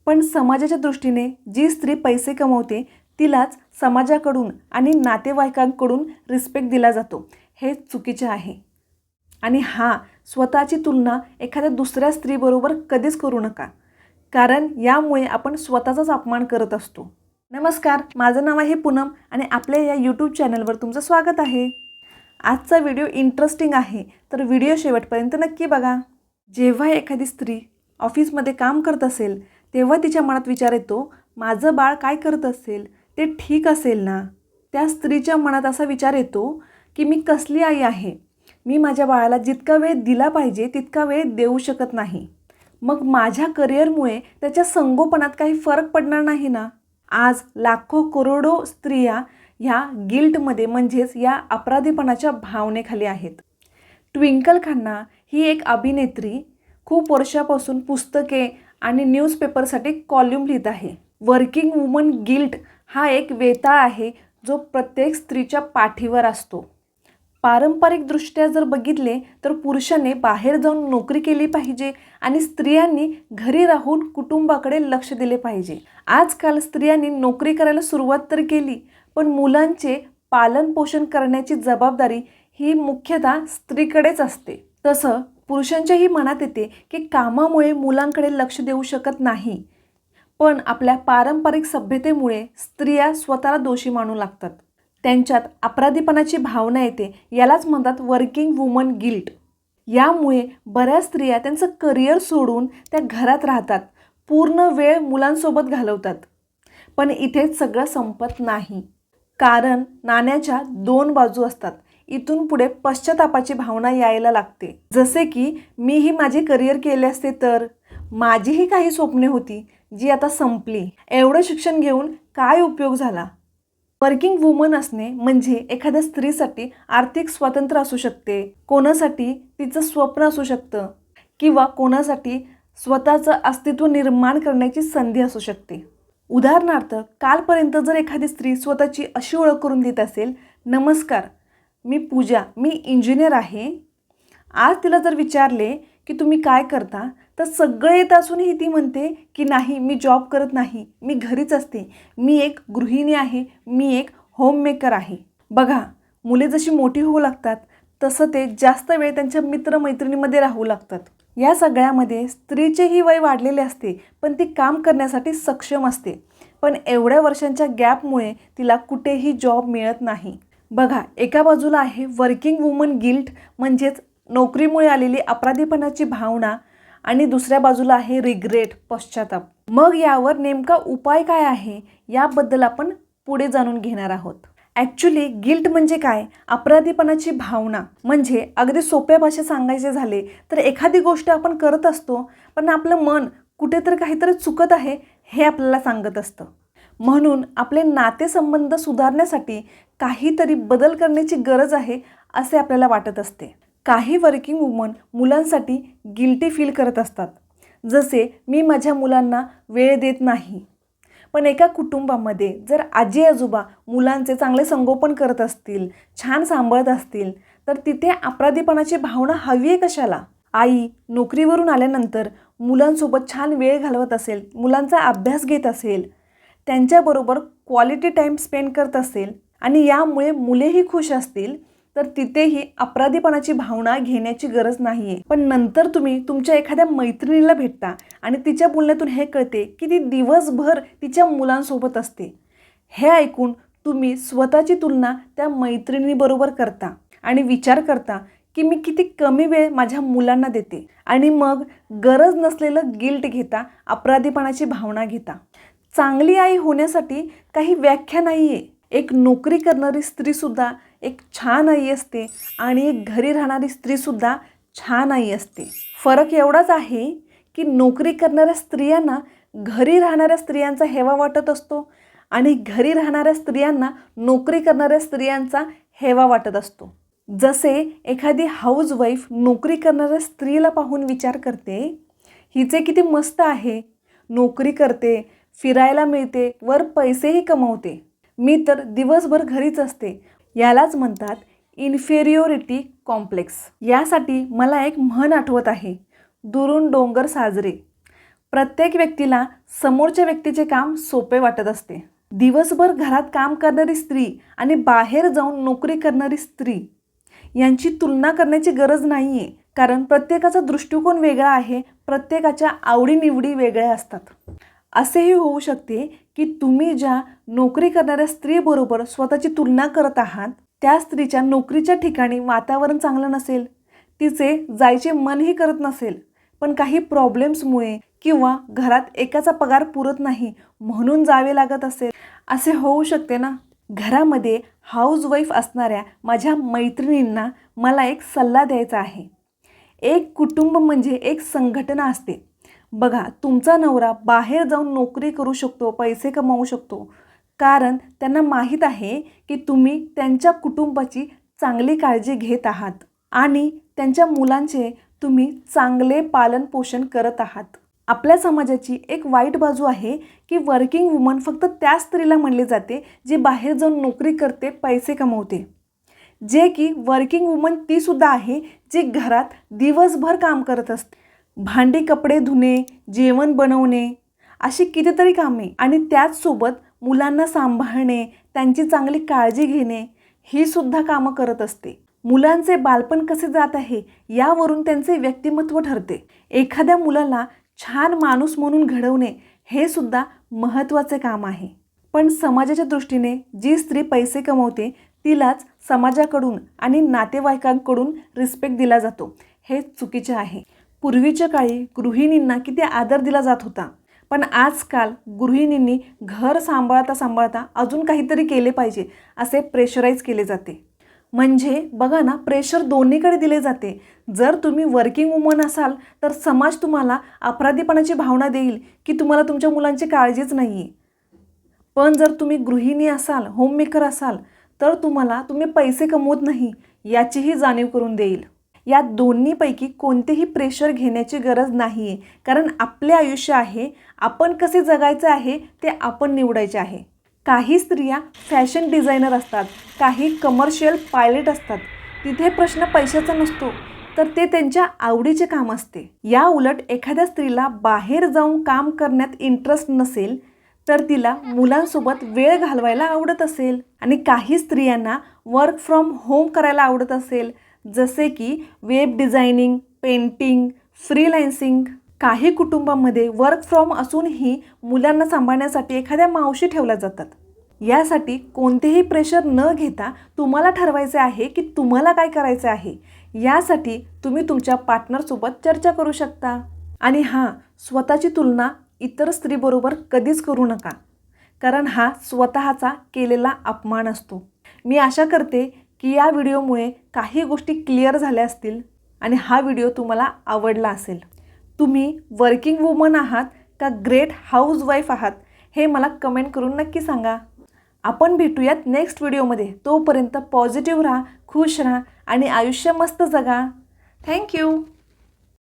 पण समाजाच्या दृष्टीने जी स्त्री पैसे कमवते तिलाच समाजाकडून आणि नातेवाईकांकडून रिस्पेक्ट दिला जातो, हे चुकीचे आहे. आणि स्वतःची तुलना एखाद्या दुसऱ्या स्त्रीबरोबर कधीच करू नका, कारण यामुळे आपण स्वतःचाच अपमान करत असतो. नमस्कार, माझं नाव आहे पूनम आणि आपल्या या यूट्यूब चॅनलवर तुमचं स्वागत आहे. आजचा व्हिडिओ इंटरेस्टिंग आहे, तर व्हिडिओ शेवटपर्यंत नक्की बघा. जेव्हा एखादी स्त्री ऑफिसमध्ये काम करत असेल तेव्हा तिच्या मनात विचार येतो, माझं बाळ काय करत असेल, ते ठीक असेल ना. त्या स्त्रीच्या मनात असा विचार येतो की मी कसली आई आहे, मी माझ्या बाळाला जितका वेळ दिला पाहिजे तितका वेळ देऊ शकत नाही. मग माझ्या करिअरमुळे त्याच्या संगोपनात काही फरक पडणार नाही ना. आज लाखो करोडो स्त्रिया ह्या गिल्टमध्ये म्हणजेच या अपराधीपणाच्या भावनेखाली आहेत. ट्विंकल खन्ना ही एक अभिनेत्री खूप वर्षापासून पुस्तके आणि न्यूजपेपरसाठी कॉलम लिहित आहे. वर्किंग वुमन गिल्ट हा एक वेताळ आहे जो प्रत्येक स्त्रीच्या पाठीवर असतो. पारंपरिकदृष्ट्या जर बघितले तर पुरुषाने बाहेर जाऊन नोकरी केली पाहिजे आणि स्त्रियांनी घरी राहून कुटुंबाकडे लक्ष दिले पाहिजे. आजकाल स्त्रियांनी नोकरी करायला सुरुवात तर केली, पण मुलांचे पालनपोषण करण्याची जबाबदारी ही मुख्यतः स्त्रीकडेच असते. तसं पुरुषांच्याही मनात येते की कामामुळे मुलांकडे लक्ष देऊ शकत नाही, पण आपल्या पारंपरिक सभ्यतेमुळे स्त्रिया स्वतःला दोषी मानू लागतात. त्यांच्यात अपराधीपणाची भावना येते. यालाच म्हणतात वर्किंग वुमन गिल्ट. यामुळे बऱ्याच स्त्रिया त्यांचं करिअर सोडून त्या घरात राहतात, पूर्ण वेळ मुलांसोबत घालवतात. पण इथेच सगळं संपत नाही, कारण नाण्याच्या दोन बाजू असतात. इथून पुढे पश्चातापाची भावना यायला लागते, जसे की मीही माझे करिअर केले असते तर, माझीही काही स्वप्ने होती जी आता संपली, एवढं शिक्षण घेऊन काय उपयोग झाला. वर्किंग वुमन असणे म्हणजे एखाद्या स्त्रीसाठी आर्थिक स्वातंत्र्य असू शकते, कोणासाठी तिचं स्वप्न असू शकतं, किंवा कोणासाठी स्वतःचं अस्तित्व निर्माण करण्याची संधी असू शकते. उदाहरणार्थ, कालपर्यंत जर एखादी स्त्री स्वतःची अशी ओळख करून देत असेल, नमस्कार, मी पूजा, मी इंजिनियर आहे. आज तिला जर विचारले की तुम्ही काय करता, तर सगळं येत असूनही ती म्हणते की नाही, मी जॉब करत नाही, मी घरीच असते, मी एक गृहिणी आहे, मी एक होममेकर आहे. बघा, मुले जशी मोठी होऊ लागतात तसं ते जास्त वेळ त्यांच्या मित्रमैत्रिणीमध्ये राहू लागतात. या सगळ्यामध्ये स्त्रीचेही वय वाढलेले असते, पण ती काम करण्यासाठी सक्षम असते. पण एवढ्या वर्षांच्या गॅपमुळे तिला कुठेही जॉब मिळत नाही. बघा, एका बाजूला आहे वर्किंग वुमन गिल्ट म्हणजेच नोकरीमुळे आलेली अपराधीपणाची भावना, आणि दुसऱ्या बाजूला आहे रिग्रेट, पश्चाताप. मग यावर नेमका उपाय काय आहे याबद्दल आपण पुढे जाणून घेणार आहोत. ॲक्च्युली गिल्ट म्हणजे काय? अपराधीपणाची भावना. म्हणजे अगदी सोप्या भाषेत सांगायचे झाले तर एखादी गोष्ट आपण करत असतो, पण आपलं मन कुठेतरी काहीतरी चुकत आहे हे आपल्याला सांगत असतं. म्हणून आपले नातेसंबंध सुधारण्यासाठी काहीतरी बदल करण्याची गरज आहे असे आपल्याला वाटत असते. काही वर्किंग वुमन मुलांसाठी गिल्टी फील करत असतात, जसे मी माझ्या मुलांना वेळ देत नाही. पण एका कुटुंबामध्ये जर आजी आजोबा मुलांचे चांगले संगोपन करत असतील, छान सांभाळत असतील, तर तिथे अपराधीपणाची भावना हवी आहे कशाला? आई नोकरीवरून आल्यानंतर मुलांसोबत छान वेळ घालवत असेल, मुलांचा अभ्यास घेत असेल, त्यांच्याबरोबर क्वालिटी टाईम स्पेंड करत असेल आणि यामुळे मुलेही खुश असतील, तर तिथेही अपराधीपणाची भावना घेण्याची गरज नाही आहे. पण नंतर तुम्ही तुमच्या एखाद्या मैत्रिणीला भेटता आणि तिच्या बोलण्यातून हे कळते की ती दिवसभर तिच्या मुलांसोबत असते. हे ऐकून तुम्ही स्वतःची तुलना त्या मैत्रिणीबरोबर करता आणि विचार करता की मी किती कमी वेळ माझ्या मुलांना देते, आणि मग गरज नसलेलं गिल्ट घेता, अपराधीपणाची भावना घेता. चांगली आई होण्यासाठी काही व्याख्या नाही आहे. एक नोकरी करणारी स्त्रीसुद्धा एक छान आई असते आणि एक घरी राहणारी स्त्रीसुद्धा छान आई असते. फरक एवढाच आहे की नोकरी करणाऱ्या स्त्रियांना घरी राहणाऱ्या स्त्रियांचा हेवा वाटत असतो आणि घरी राहणाऱ्या स्त्रियांना नोकरी करणाऱ्या स्त्रियांचा हेवा वाटत असतो. जसे एखादी हाऊसवाईफ नोकरी करणाऱ्या स्त्रीला पाहून विचार करते, हिचे किती मस्त आहे, नोकरी करते, फिरायला मिळते, वर पैसेही कमवते, मी तर दिवसभर घरीच असते. यालाच म्हणतात इन्फेरियोरिटी कॉम्प्लेक्स. यासाठी मला एक म्हण आठवत आहे, दुरून डोंगर साजरे. प्रत्येक व्यक्तीला समोरच्या व्यक्तीचे काम सोपे वाटत असते. दिवसभर घरात काम करणारी स्त्री आणि बाहेर जाऊन नोकरी करणारी स्त्री यांची तुलना करण्याची गरज नाही आहे, कारण प्रत्येकाचा दृष्टिकोन वेगळा आहे, प्रत्येकाच्या आवडीनिवडी वेगळ्या असतात. असेही होऊ शकते की तुम्ही ज्या नोकरी करणाऱ्या स्त्रीबरोबर स्वतःची तुलना करत आहात त्या स्त्रीच्या नोकरीच्या ठिकाणी वातावरण चांगलं नसेल, तिचे जायचे मनही करत नसेल, पण काही प्रॉब्लेम्समुळे किंवा घरात एकाचा पगार पुरत नाही म्हणून जावे लागत असेल. असे होऊ शकते ना. घरामध्ये हाऊसवाईफ असणाऱ्या माझ्या मैत्रिणींना मला एक सल्ला द्यायचा आहे. एक कुटुंब म्हणजे एक संघटना असते. बघा, तुमचा नवरा बाहेर जाऊन नोकरी करू शकतो, पैसे कमावू शकतो, कारण त्यांना माहीत आहे की तुम्ही त्यांच्या कुटुंबाची चांगली काळजी घेत आहात आणि त्यांच्या मुलांचे तुम्ही चांगले पालनपोषण करत आहात. आपल्या समाजाची एक वाईट बाजू आहे की वर्किंग वुमन फक्त त्या स्त्रीला म्हणले जाते जी बाहेर जाऊन नोकरी करते, पैसे कमवते, जे की वर्किंग वुमन तीसुद्धा आहे जी घरात दिवसभर काम करत असते. भांडी कपडे धुणे, जेवण बनवणे अशी कितीतरी कामे आणि त्याचसोबत मुलांना सांभाळणे, त्यांची चांगली काळजी घेणे ही सुद्धा कामं करत असते. मुलांचे बालपण कसे जात आहे यावरून त्यांचे व्यक्तिमत्व ठरते. एखाद्या मुलाला छान माणूस म्हणून घडवणे हे सुद्धा महत्त्वाचे काम आहे. पण समाजाच्या दृष्टीने जी स्त्री पैसे कमवते तिलाच समाजाकडून आणि नातेवाईकांकडून रिस्पेक्ट दिला जातो, हे चुकीचे आहे. पूर्वीच्या काळी गृहिणींना किती आदर दिला जात होता, पण आजकाल गृहिणींनी घर सांभाळता सांभाळता अजून काहीतरी केले पाहिजे असे प्रेशराईज केले जाते. म्हणजे बघा ना, प्रेशर दोन्हीकडे दिले जाते. जर तुम्ही वर्किंग वुमन असाल तर समाज तुम्हाला अपराधीपणाची भावना देईल की तुम्हाला तुमच्या मुलांची काळजीच नाही आहे. पण जर तुम्ही गृहिणी असाल, होममेकर असाल तर तुम्ही पैसे कमवत नाही याचीही जाणीव करून देईल. या दोन्हीपैकी कोणतेही प्रेशर घेण्याची गरज नाही आहे, कारण आपले आयुष्य आहे, आपण कसे जगायचे आहे ते आपण निवडायचे आहे. काही स्त्रिया फॅशन डिझायनर असतात, काही कमर्शियल पायलट असतात. तिथे प्रश्न पैशाचा नसतो, तर ते त्यांच्या आवडीचे काम असते. या उलट एखाद्या स्त्रीला बाहेर जाऊन काम करण्यात इंटरेस्ट नसेल तर तिला मुलांसोबत वेळ घालवायला आवडत असेल आणि काही स्त्रियांना वर्क फ्रॉम होम करायला आवडत असेल, जसे की वेब डिझायनिंग, पेंटिंग, फ्रीलान्सिंग. काही कुटुंबामध्ये वर्क फ्रॉम असूनही मुलांना सांभाळण्यासाठी एखाद्या मावशी ठेवल्या जातात. यासाठी कोणतेही प्रेशर न घेता तुम्हाला ठरवायचे आहे की तुम्हाला काय करायचे आहे. यासाठी तुम्ही तुमच्या पार्टनरसोबत चर्चा करू शकता. आणि हां, स्वतःची तुलना इतर स्त्रीबरोबर कधीच करू नका, कारण हा स्वतःचा केलेला अपमान असतो. मी आशा करते की या व्हिडिओमुळे काही गोष्टी क्लिअर झाल्या असतील आणि हा व्हिडिओ तुम्हाला आवडला असेल. तुम्ही वर्किंग वुमन आहात का ग्रेट हाऊसवाईफ आहात हे मला कमेंट करून नक्की सांगा. आपण भेटूयात नेक्स्ट व्हिडिओमध्ये. तोपर्यंत पॉझिटिव्ह राहा, खुश राहा आणि आयुष्य मस्त जगा. थँक्यू.